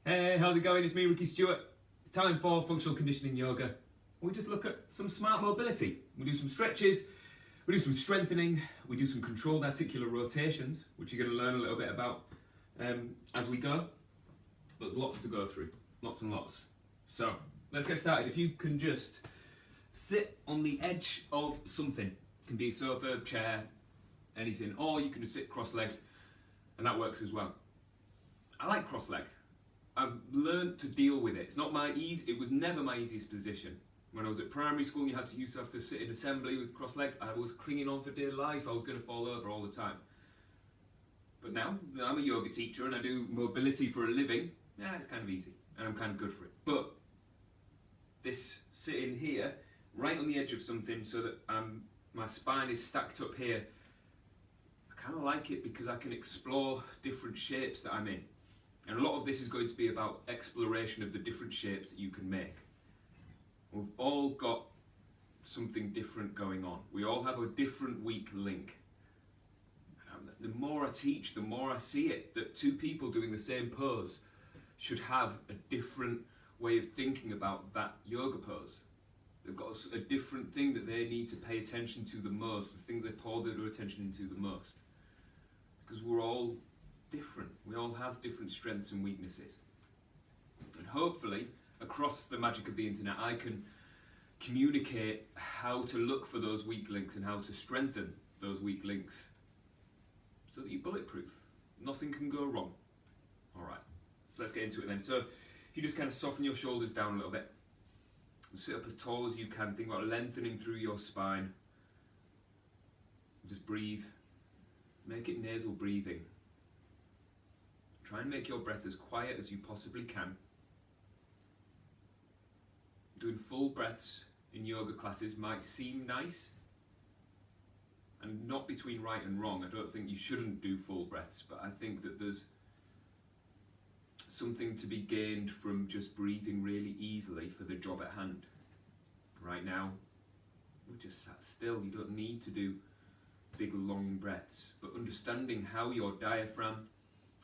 Hey, how's it going? It's me, Ricky Stewart. It's time for functional conditioning yoga. We just look at some smart mobility. We do some stretches, we do some strengthening, we do some controlled articular rotations, which you're going to learn a little bit about as we go. There's lots to go through, lots and lots. So let's get started. If you can just sit on the edge of something, it can be a sofa, chair, anything, or you can just sit cross-legged, and that works as well. I like cross-legged. I've learned to deal with it. It's not my it was never my easiest position. When I was at primary school, you used to have to sit in assembly with cross-legged. I was clinging on for dear life. I was going to fall over all the time. But now, I'm a yoga teacher and I do mobility for a living. Yeah, it's kind of easy and I'm kind of good for it. But this sitting here, right on the edge of something so that my spine is stacked up here, I kind of like it because I can explore different shapes that I'm in. And a lot of this is going to be about exploration of the different shapes that you can make. We've all got something different going on. We all have a different weak link. The more I teach, the more I see it, that two people doing the same pose should have a different way of thinking about that yoga pose. They've got a different thing that they need to pay attention to the most, the thing they pour their attention into the most. Because we're all different. We all have different strengths and weaknesses. And hopefully, across the magic of the internet, I can communicate how to look for those weak links and how to strengthen those weak links so that you're bulletproof. Nothing can go wrong. Alright, so let's get into it then. So, you just kind of soften your shoulders down a little bit. And sit up as tall as you can. Think about lengthening through your spine. Just breathe. Make it nasal breathing. Try and make your breath as quiet as you possibly can. Doing full breaths in yoga classes might seem nice, and not between right and wrong. I don't think you shouldn't do full breaths, but I think that there's something to be gained from just breathing really easily for the job at hand. Right now, we're just sat still. You don't need to do big long breaths, but understanding how your diaphragm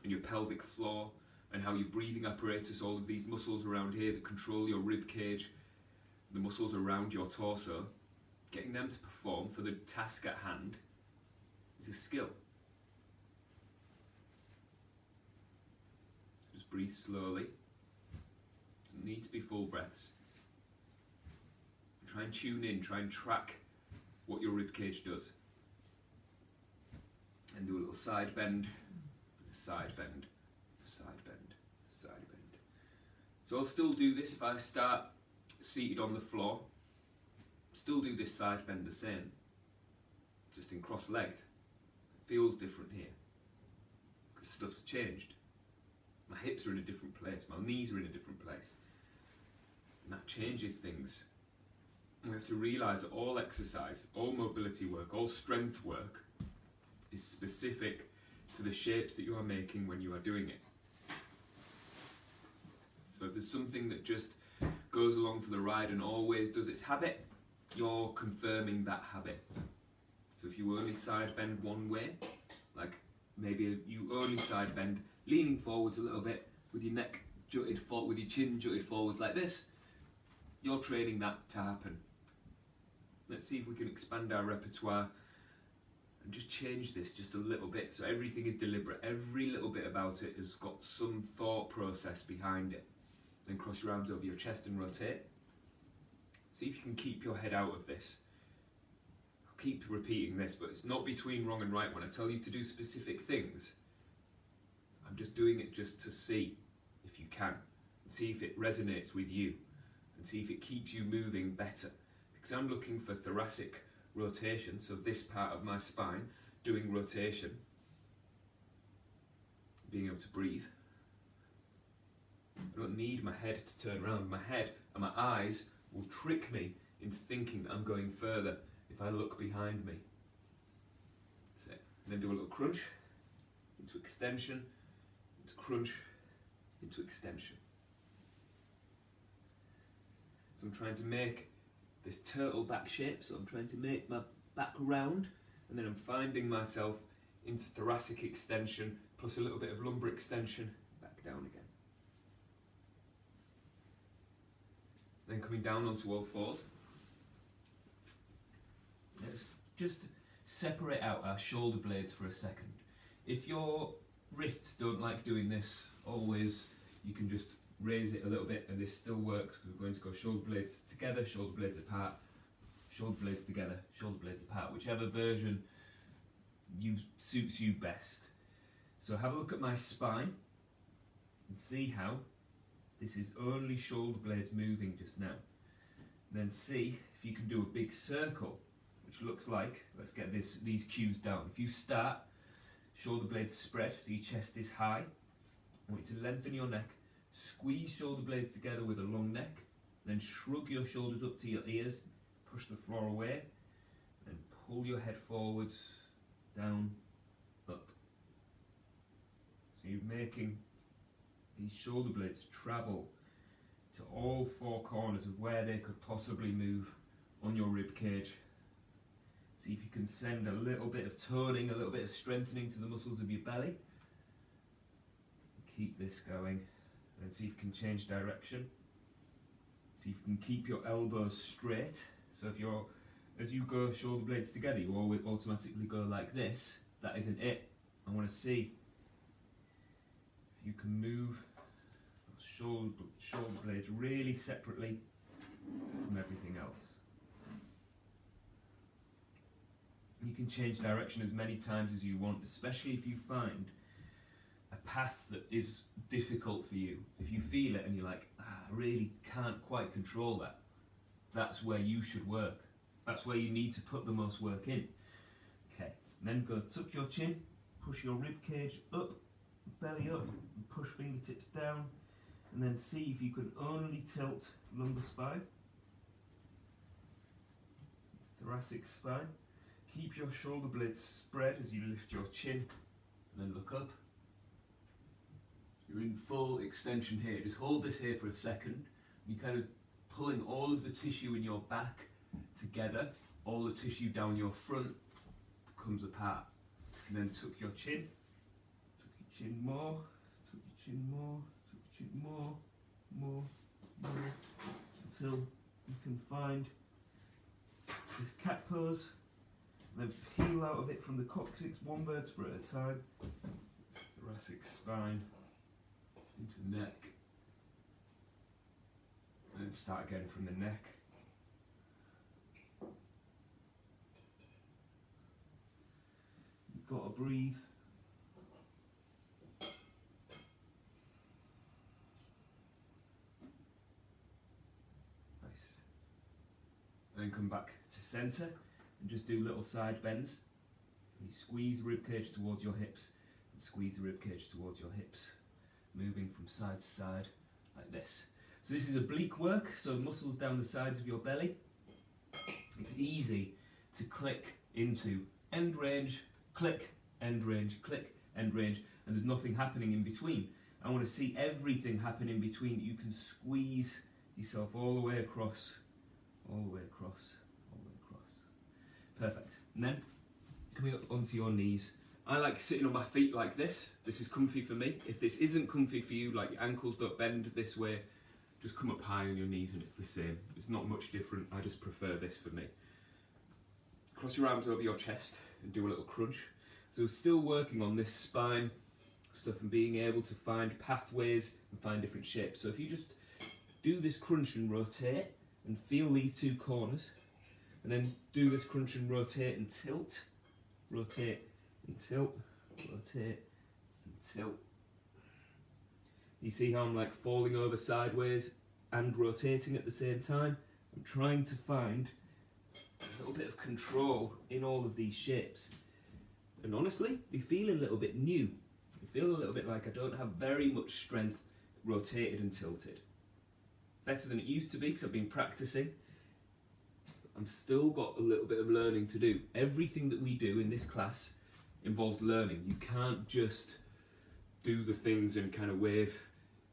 and your pelvic floor and how your breathing apparatus, all of these muscles around here that control your rib cage, the muscles around your torso, getting them to perform for the task at hand is a skill. Just breathe slowly. Doesn't need to be full breaths. Try and tune in, try and track what your rib cage does. And do a little side bend, side bend, side bend, side bend. So I'll still do this if I start seated on the floor. Still do this side bend the same, just in cross-legged. It feels different here, because stuff's changed. My hips are in a different place, my knees are in a different place. And that changes things. And we have to realise that all exercise, all mobility work, all strength work is specific to the shapes that you are making when you are doing it. So if there's something that just goes along for the ride and always does its habit, you're confirming that habit. So if you only side bend one way, like maybe you only side bend leaning forwards a little bit with your neck jutted forward, with your chin jutted forwards like this, you're training that to happen. Let's see if we can expand our repertoire and just change this just a little bit so everything is deliberate. Every little bit about it has got some thought process behind it. Then cross your arms over your chest and rotate. See if you can keep your head out of this. I'll keep repeating this, but it's not between wrong and right. When I tell you to do specific things, I'm just doing it just to see if you can, and see if it resonates with you, and see if it keeps you moving better. Because I'm looking for thoracic rotation, so this part of my spine doing rotation, being able to breathe. I don't need my head to turn around. My head and my eyes will trick me into thinking that I'm going further if I look behind me. That's it. And then do a little crunch into extension, into crunch, into extension. So I'm trying to make this turtle back shape, so I'm trying to make my back round, and then I'm finding myself into thoracic extension plus a little bit of lumbar extension, back down again. Then coming down onto all fours. Let's just separate out our shoulder blades for a second. If your wrists don't like doing this, always you can just raise it a little bit and this still works, because we're going to go shoulder blades together, shoulder blades apart, shoulder blades together, shoulder blades apart, whichever version suits you best. So have a look at my spine and see how this is only shoulder blades moving just now. And then see if you can do a big circle, which looks like, let's get these cues down. If you start, shoulder blades spread so your chest is high. I want you to lengthen your neck, squeeze shoulder blades together with a long neck, then shrug your shoulders up to your ears, push the floor away, and pull your head forwards, down, up. So you're making these shoulder blades travel to all four corners of where they could possibly move on your rib cage. See if you can send a little bit of toning, a little bit of strengthening to the muscles of your belly. Keep this going, and see if you can change direction. See if you can keep your elbows straight. So as you go shoulder blades together, you always automatically go like this. That isn't it. I want to see if you can move shoulder blades really separately from everything else. You can change direction as many times as you want, especially if you find a path that is difficult for you. If you feel it and you're like, I really can't quite control that, that's where you should work. That's where you need to put the most work in. Okay, and then go tuck your chin, push your rib cage up, belly up, and push fingertips down, and then see if you can only tilt lumbar spine, thoracic spine. Keep your shoulder blades spread as you lift your chin, and then look up. You're in full extension here. Just hold this here for a second. You're kind of pulling all of the tissue in your back together. All the tissue down your front comes apart. And then tuck your chin. Tuck your chin more. Tuck your chin more. Tuck your chin more. More. Until you can find this cat pose. Then peel out of it from the coccyx, one vertebra at a time. Thoracic spine into neck. And then start again from the neck. You've got to breathe. Nice. And then come back to centre. And just do little side bends. You squeeze the rib cage towards your hips and squeeze the rib cage towards your hips, moving from side to side like this. So this is oblique work, so muscles down the sides of your belly. It's easy to click into end range, click, end range, click, end range, and there's nothing happening in between. I want to see everything happen in between. You can squeeze yourself all the way across, all the way across. Perfect. And then coming up onto your knees. I like sitting on my feet like this. This is comfy for me. If this isn't comfy for you, like your ankles don't bend this way, just come up high on your knees and it's the same. It's not much different. I just prefer this for me. Cross your arms over your chest and do a little crunch. So still working on this spine stuff and being able to find pathways and find different shapes. So if you just do this crunch and rotate and feel these two corners, and then do this crunch and rotate and tilt, rotate and tilt, rotate and tilt. You see how I'm like falling over sideways and rotating at the same time? I'm trying to find a little bit of control in all of these shapes. And honestly, they feel a little bit new. They feel a little bit like I don't have very much strength rotated and tilted. Better than it used to be because I've been practicing. I've still got a little bit of learning to do. Everything that we do in this class involves learning. You can't just do the things and kind of wave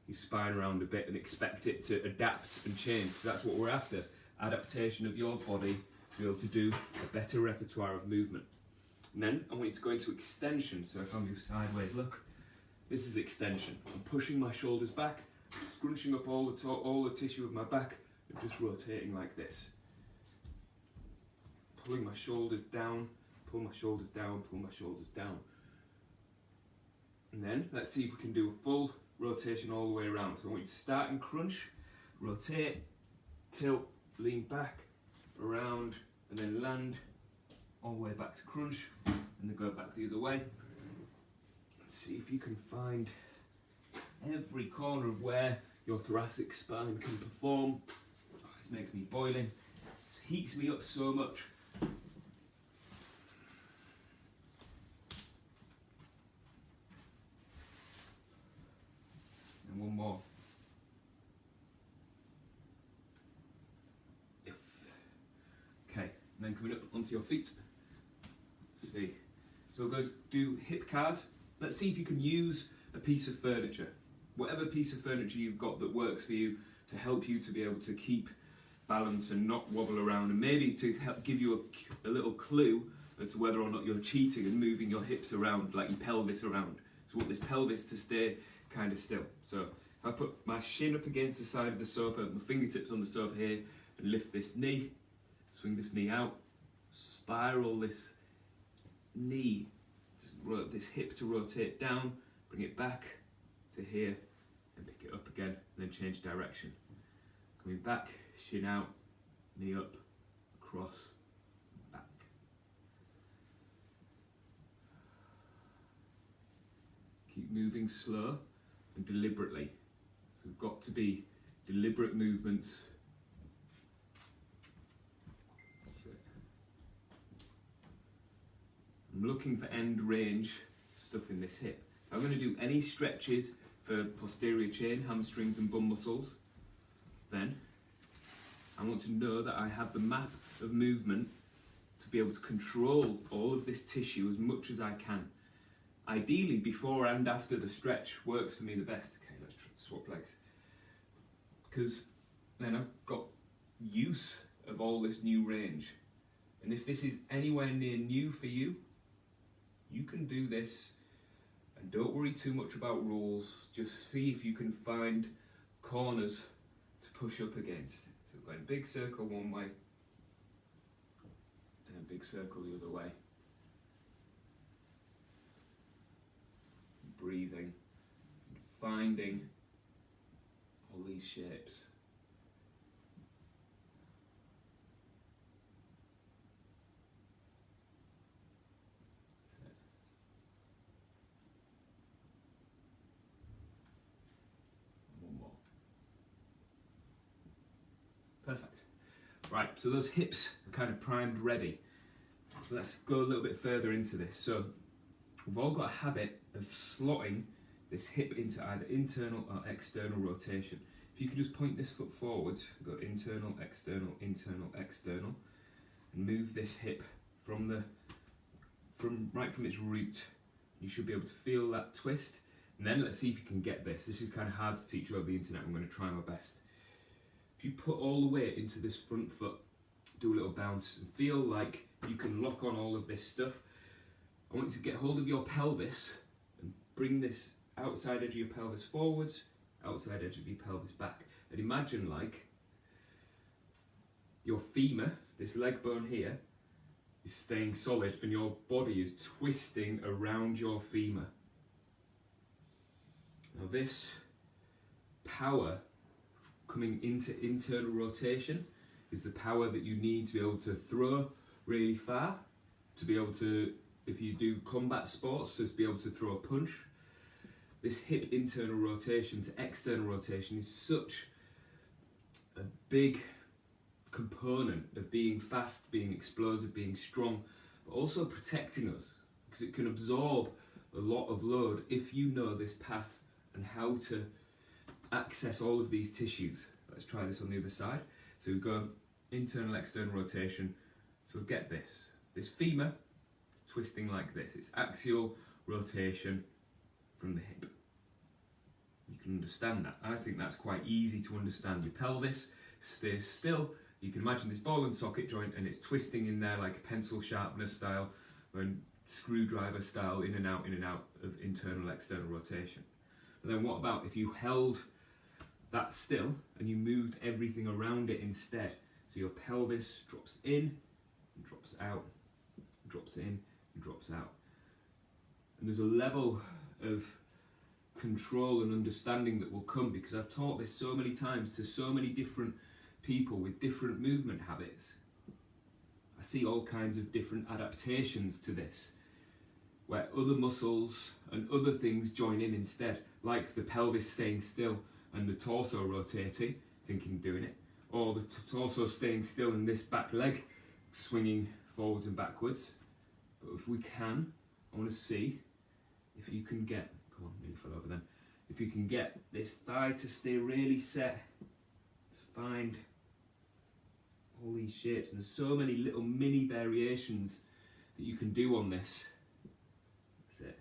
your spine around a bit and expect it to adapt and change. So that's what we're after. Adaptation of your body to be able to do a better repertoire of movement. And then I want you to go into extension. So if I move sideways, look, this is extension. I'm pushing my shoulders back, scrunching up all the tissue of my back, of just rotating like this. Pulling my shoulders down, pull my shoulders down, pull my shoulders down. And then let's see if we can do a full rotation all the way around. So I want you to start in crunch, rotate, tilt, lean back, around, and then land all the way back to crunch, and then go back the other way. Let's see if you can find every corner of where your thoracic spine can perform. Oh, this makes me boiling. This heats me up so much. And one more. Yes. Okay, and then coming up onto your feet. Let's see. So we're going to do hip cars. Let's see if you can use a piece of furniture. Whatever piece of furniture you've got that works for you to help you to be able to keep balance and not wobble around, and maybe to help give you a little clue as to whether or not you're cheating and moving your hips around, like your pelvis around. So we want this pelvis to stay kind of still. So I put my shin up against the side of the sofa, my fingertips on the sofa here, and lift this knee, swing this knee out, spiral this knee, this hip to rotate down, bring it back to here, and pick it up again, and then change direction. Coming back, shin out, knee up, across, back. Keep moving slow and deliberately. So we've got to be deliberate movements. That's it. I'm looking for end range stuff in this hip. I'm going to do any stretches for posterior chain, hamstrings and bum muscles. Then I want to know that I have the map of movement to be able to control all of this tissue as much as I can. Ideally, before and after the stretch works for me the best. Okay, let's swap legs. Because then I've got use of all this new range. And if this is anywhere near new for you, you can do this. And don't worry too much about rules, just see if you can find corners to push up against. So going big circle one way, and a big circle the other way. Breathing, and finding all these shapes. Perfect. Right, so those hips are kind of primed, ready. Let's go a little bit further into this. So we've all got a habit of slotting this hip into either internal or external rotation. If you could just point this foot forwards, go internal, external, internal, external, and move this hip right from its root. You should be able to feel that twist. And then let's see if you can get this. This is kind of hard to teach you over the internet. I'm going to try my best. If you put all the weight into this front foot, do a little bounce and feel like you can lock on all of this stuff. I want you to get hold of your pelvis and bring this outside edge of your pelvis forwards, outside edge of your pelvis back. And imagine like your femur, this leg bone here, is staying solid and your body is twisting around your femur. Now this power coming into internal rotation is the power that you need to be able to throw really far, to be able to, if you do combat sports, just be able to throw a punch. This hip internal rotation to external rotation is such a big component of being fast, being explosive, being strong, but also protecting us, because it can absorb a lot of load if you know this path and how to access all of these tissues. Let's try this on the other side. So we go internal, external rotation. So get this. This femur is twisting like this. It's axial rotation from the hip. You can understand that. I think that's quite easy to understand. Your pelvis stays still. You can imagine this ball and socket joint and it's twisting in there like a pencil sharpener style and screwdriver style in and out of internal, external rotation. And then what about if you held that still and you moved everything around it instead. So your pelvis drops in and drops out, drops in and drops out. And there's a level of control and understanding that will come because I've taught this so many times to so many different people with different movement habits. I see all kinds of different adaptations to this, where other muscles and other things join in instead, like the pelvis staying still and the torso rotating, thinking doing it, or the torso staying still and this back leg swinging forwards and backwards. But if we can, I want to see if you can get, come on, nearly fell over then, if you can get this thigh to stay really set, to find all these shapes. And there's so many little mini variations that you can do on this. That's it.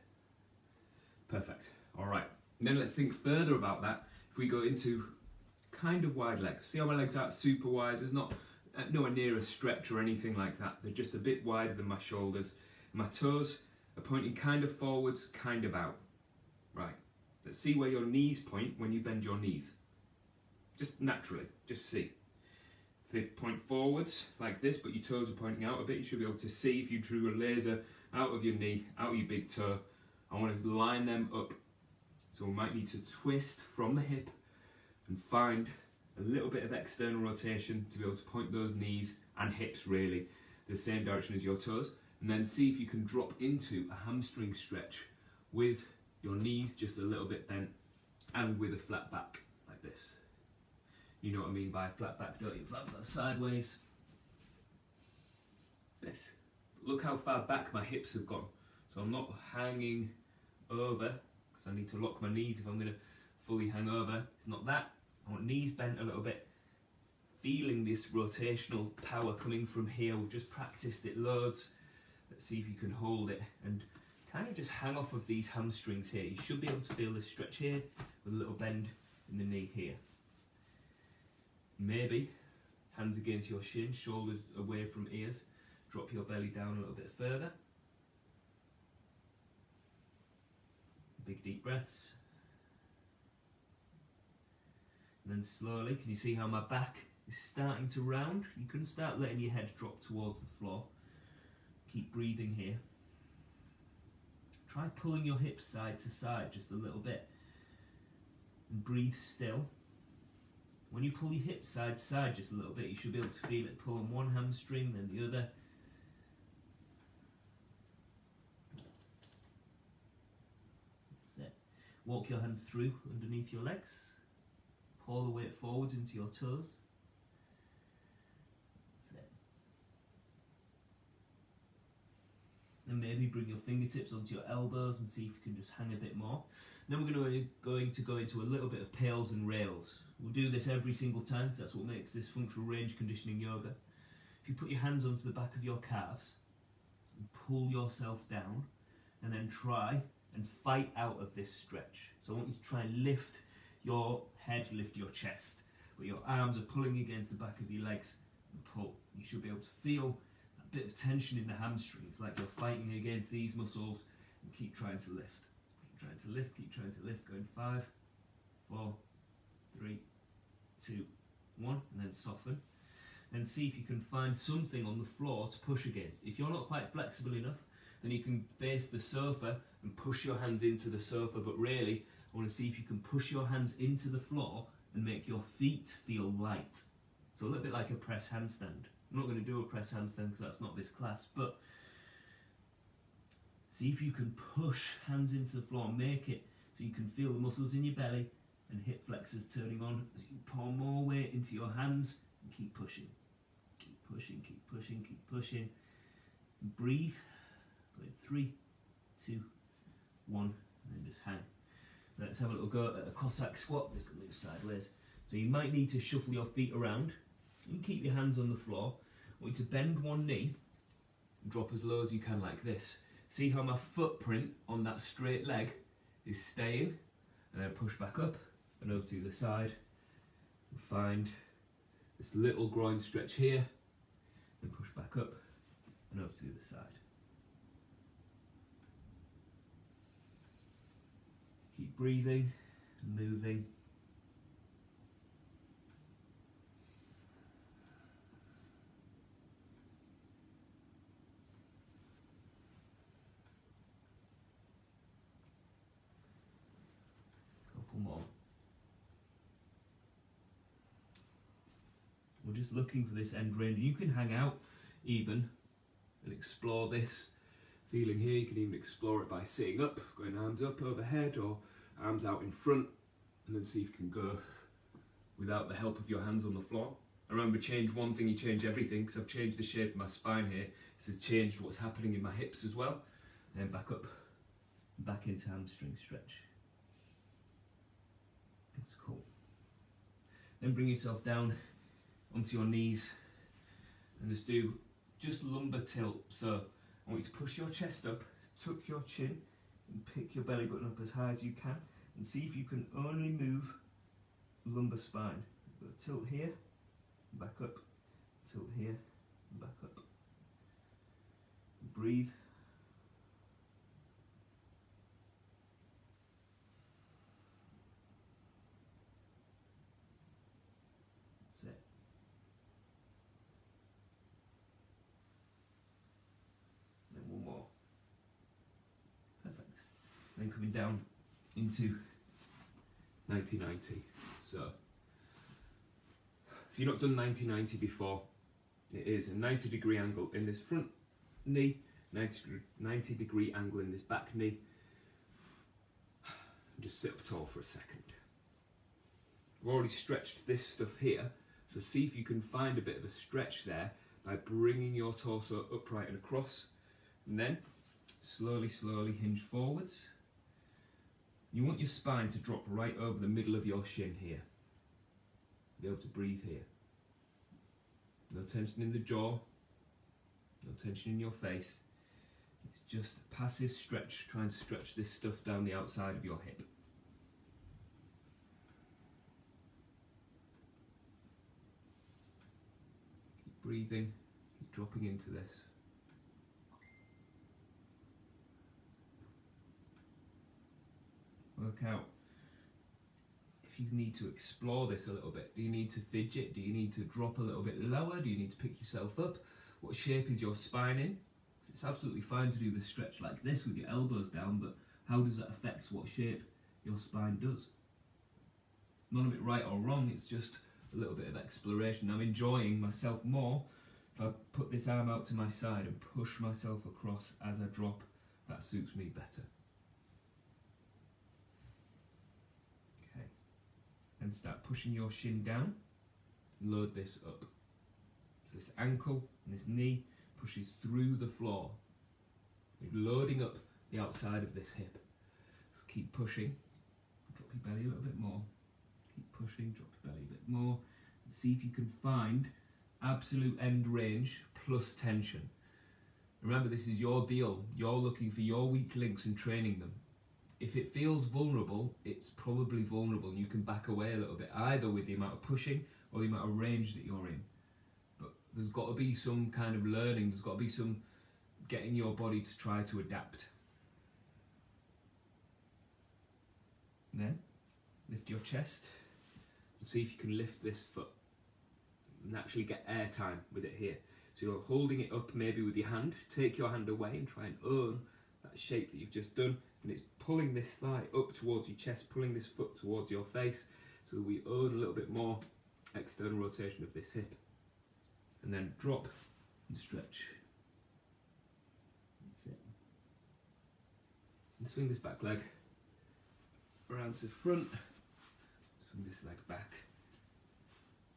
Perfect. All right. And then let's think further about that. If we go into kind of wide legs, see how my legs aren't super wide. There's not nowhere near a stretch or anything like that. They're just a bit wider than my shoulders. My toes are pointing kind of forwards, kind of out. Right. Let's see where your knees point when you bend your knees. Just naturally, just see. If they point forwards like this, but your toes are pointing out a bit, you should be able to see if you drew a laser out of your knee, out of your big toe. I want to line them up. So we might need to twist from the hip and find a little bit of external rotation to be able to point those knees and hips really the same direction as your toes. And then see if you can drop into a hamstring stretch with your knees just a little bit bent and with a flat back like this. You know what I mean by flat back, don't you? Flat back sideways. This. Look how far back my hips have gone. So I'm not hanging over because I need to lock my knees if I'm going to fully hang over. It's not that. I want knees bent a little bit. Feeling this rotational power coming from here. We've just practiced it loads. Let's see if you can hold it and kind of just hang off of these hamstrings here. You should be able to feel this stretch here with a little bend in the knee here. Maybe hands against your shin, shoulders away from ears. Drop your belly down a little bit further. Big deep breaths. And then slowly, can you see how my back is starting to round? You can start letting your head drop towards the floor. Keep breathing here. Try pulling your hips side to side just a little bit. And breathe still. When you pull your hips side to side just a little bit, you should be able to feel it pull on one hamstring, then the other. That's it. Walk your hands through underneath your legs. Pull the weight forwards into your toes. That's it. And maybe bring your fingertips onto your elbows and see if you can just hang a bit more. Then we're going to go into a little bit of pails and rails. We'll do this every single time because that's what makes this functional range conditioning yoga. If you put your hands onto the back of your calves and pull yourself down and then try and fight out of this stretch. So I want you to try and lift your head, lift your chest, but your arms are pulling against the back of your legs and pull. You should be able to feel a bit of tension in the hamstrings, like you're fighting against these muscles, and keep trying to lift. Keep trying to lift, keep trying to lift, going 5, 4, 3, 2, 1, and then soften. And see if you can find something on the floor to push against. If you're not quite flexible enough, then you can face the sofa and push your hands into the sofa, but really, I want to see if you can push your hands into the floor and make your feet feel light. So a little bit like a press handstand. I'm not going to do a press handstand because that's not this class, but see if you can push hands into the floor, make it so you can feel the muscles in your belly and hip flexors turning on as you pour more weight into your hands and keep pushing. Keep pushing, keep pushing, keep pushing. And breathe. Go in 3, 2, 1, and then just hang. Let's have a little go at a Cossack squat. This can move sideways. So you might need to shuffle your feet around. You can keep your hands on the floor. I want you to bend one knee and drop as low as you can like this. See how my footprint on that straight leg is staying, and then push back up and over to the side. And find this little groin stretch here, and push back up and over to the side. Keep breathing and moving. we're just looking for this end range. You can hang out even and explore this feeling here. You can even explore it by sitting up, going arms up overhead or arms out in front, and then see if you can go without the help of your hands on the floor. Remember, change one thing, you change everything, because I've changed the shape of my spine here. This has changed what's happening in my hips as well. And then back up, back into hamstring stretch. That's cool. Then bring yourself down onto your knees and just do lumbar tilt. So I want you to push your chest up, tuck your chin, and pick your belly button up as high as you can, and see if you can only move lumbar spine. Tilt here, back up, tilt here, back up. Breathe. That's it. Then one more. Perfect. Then coming down into 90-90. So, if you've not done 90-90 before, it is a 90-degree angle in this front knee, 90-degree angle in this back knee. And just sit up tall for a second. We've already stretched this stuff here, so see if you can find a bit of a stretch there by bringing your torso upright and across, and then slowly hinge forwards. You want your spine to drop right over the middle of your shin here. Be able to breathe here. No tension in the jaw, no tension in your face. It's just a passive stretch, trying to stretch this stuff down the outside of your hip. Keep breathing, keep dropping into this. Work out if you need to explore this a little bit. Do you need to fidget? Do you need to drop a little bit lower? Do you need to pick yourself up? What shape is your spine in? It's absolutely fine to do the stretch like this with your elbows down, but how does that affect what shape your spine does? None of it right or wrong, it's just a little bit of exploration. I'm enjoying myself more if I put this arm out to my side and push myself across as I drop. That suits me better. And start pushing your shin down, load this up. So this ankle and this knee pushes through the floor. You're loading up the outside of this hip. So keep pushing, drop your belly a little bit more. Keep pushing, drop your belly a bit more. And see if you can find absolute end range plus tension. Remember, this is your deal. You're looking for your weak links and training them. If it feels vulnerable, it's probably vulnerable, and you can back away a little bit, either with the amount of pushing or the amount of range that you're in. But there's got to be some kind of learning, there's got to be some getting your body to try to adapt. And then, lift your chest and see if you can lift this foot and actually get air time with it here. So you're holding it up maybe with your hand, take your hand away and try and own that shape that you've just done. And it's pulling this thigh up towards your chest, pulling this foot towards your face, so that we own a little bit more external rotation of this hip. And then drop and stretch. That's it. And swing this back leg around to the front, swing this leg back.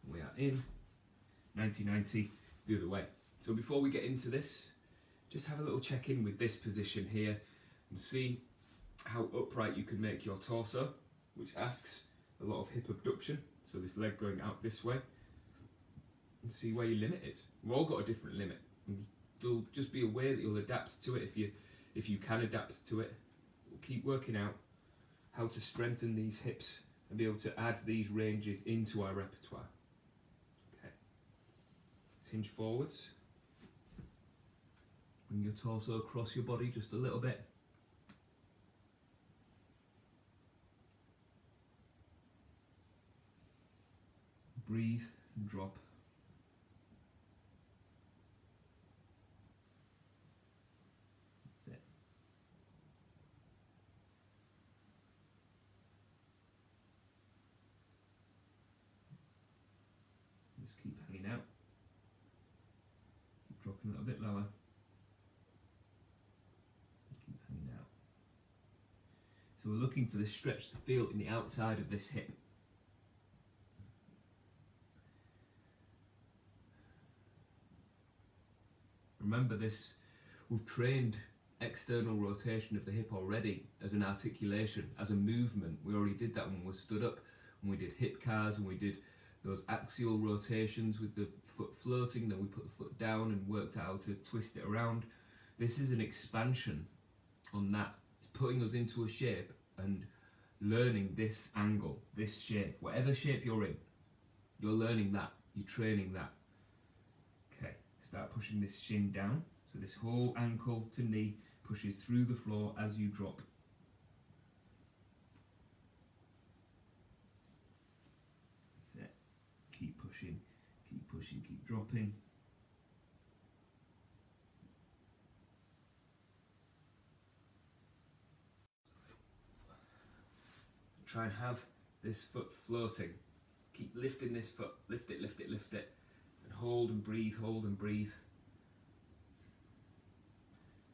We are in 90-90 the other way. So before we get into this, just have a little check-in with this position here and see how upright you can make your torso, which asks a lot of hip abduction, so this leg going out this way, and see where your limit is. We've all got a different limit, and there'll just be a way that you'll adapt to it if you can adapt to it. We'll keep working out how to strengthen these hips and be able to add these ranges into our repertoire. Okay, let's hinge forwards. Bring your torso across your body just a little bit. Breathe and drop. That's it. just keep hanging out. Keep dropping a little bit lower. Keep hanging out. So we're looking for this stretch to feel in the outside of this hip. Remember this, we've trained external rotation of the hip already as an articulation, as a movement. We already did that when we stood up, when we did hip cars, when we did those axial rotations with the foot floating, then we put the foot down and worked out how to twist it around. This is an expansion on that. It's putting us into a shape and learning this angle, this shape, whatever shape you're in, you're learning that, you're training that. Okay, start pushing this shin down, so this whole ankle to knee pushes through the floor as you drop. That's it. Keep pushing, keep dropping. Try and have this foot floating. Keep lifting this foot, lift it, lift it, lift it. And hold and breathe, hold and breathe.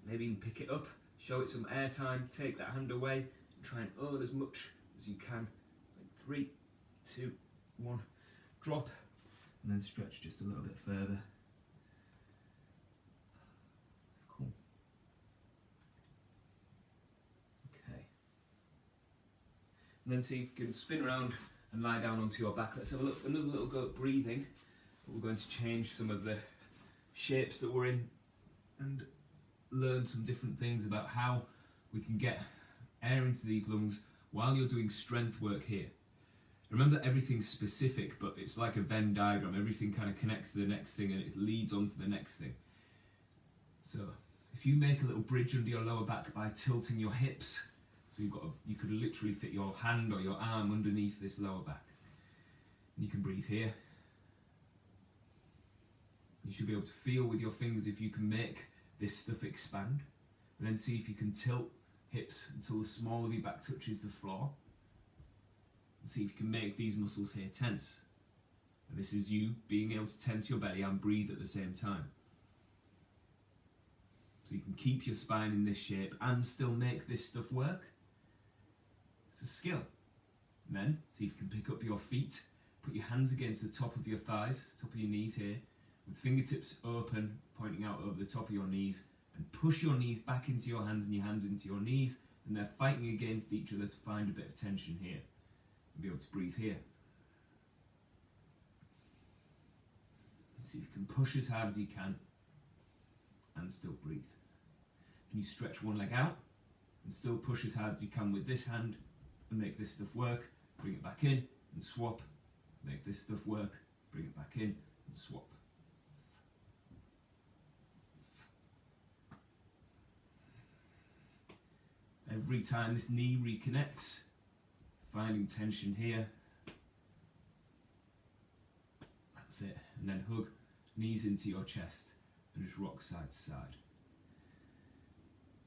Maybe even pick it up, show it some air time, take that hand away, and try and earn as much as you can. Like 3, 2, 1, drop, and then stretch just a little bit further. Cool. Okay. And then see if you can spin around and lie down onto your back. Let's have a look, another little go at breathing. We're going to change some of the shapes that we're in and learn some different things about how we can get air into these lungs while you're doing strength work here. Remember, everything's specific, but it's like a Venn diagram. Everything kind of connects to the next thing and it leads on to the next thing. So if you make a little bridge under your lower back by tilting your hips, so you could literally fit your hand or your arm underneath this lower back. And you can breathe here. You should be able to feel with your fingers if you can make this stuff expand, and then see if you can tilt hips until the small of your back touches the floor, and see if you can make these muscles here tense. And this is you being able to tense your belly and breathe at the same time. So you can keep your spine in this shape and still make this stuff work. It's a skill. And then see if you can pick up your feet, put your hands against the top of your thighs, top of your knees here, with fingertips open, pointing out over the top of your knees, and push your knees back into your hands and your hands into your knees, and they're fighting against each other to find a bit of tension here, and be able to breathe here. See if you can push as hard as you can, and still breathe. Can you stretch one leg out, and still push as hard as you can with this hand, and make this stuff work, bring it back in, and swap, make this stuff work, bring it back in, and swap. Every time this knee reconnects, finding tension here. That's it. And then hug knees into your chest and just rock side to side.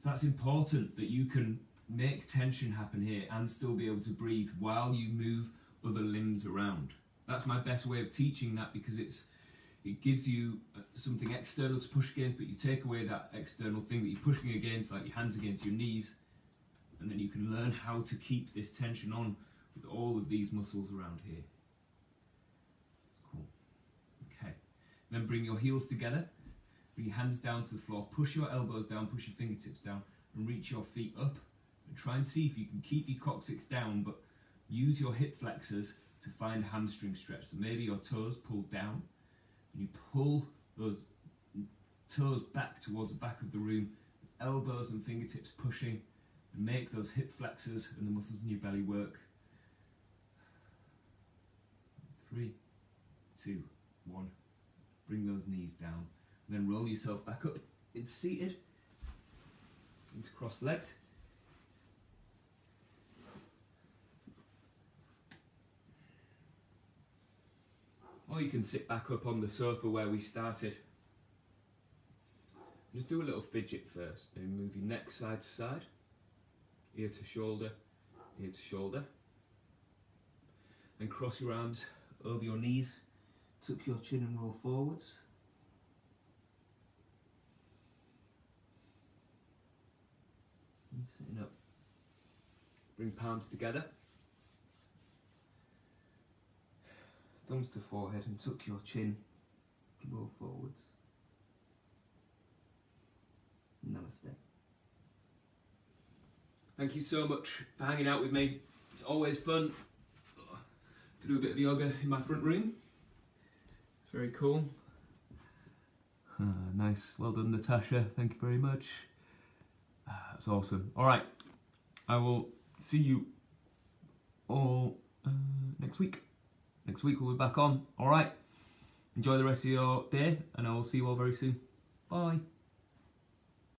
So that's important that you can make tension happen here and still be able to breathe while you move other limbs around. That's my best way of teaching that, because it gives you something external to push against, but you take away that external thing that you're pushing against, like your hands against your knees, and then you can learn how to keep this tension on with all of these muscles around here. Cool. Okay. Then bring your heels together, bring your hands down to the floor, push your elbows down, push your fingertips down, and reach your feet up. And try and see if you can keep your coccyx down, but use your hip flexors to find a hamstring stretch. So maybe your toes pull down, and you pull those toes back towards the back of the room, with elbows and fingertips pushing, and make those hip flexors and the muscles in your belly work. 3, 2, 1. Bring those knees down. And then roll yourself back up into seated, into cross-legged. Or you can sit back up on the sofa where we started. Just do a little fidget first. Maybe move your neck side to side. Ear to shoulder, ear to shoulder. Then cross your arms over your knees tuck your chin and roll forwards. And sitting up. Bring palms together. Thumbs to forehead and tuck your chin. Roll forwards. Namaste. Thank you so much for hanging out with me. It's always fun to do a bit of yoga in my front room. It's very cool. Nice, well done Natasha, thank you very much. That's awesome. Alright, I will see you all next week. Next week we'll be back on. Alright, enjoy the rest of your day and I will see you all very soon. Bye.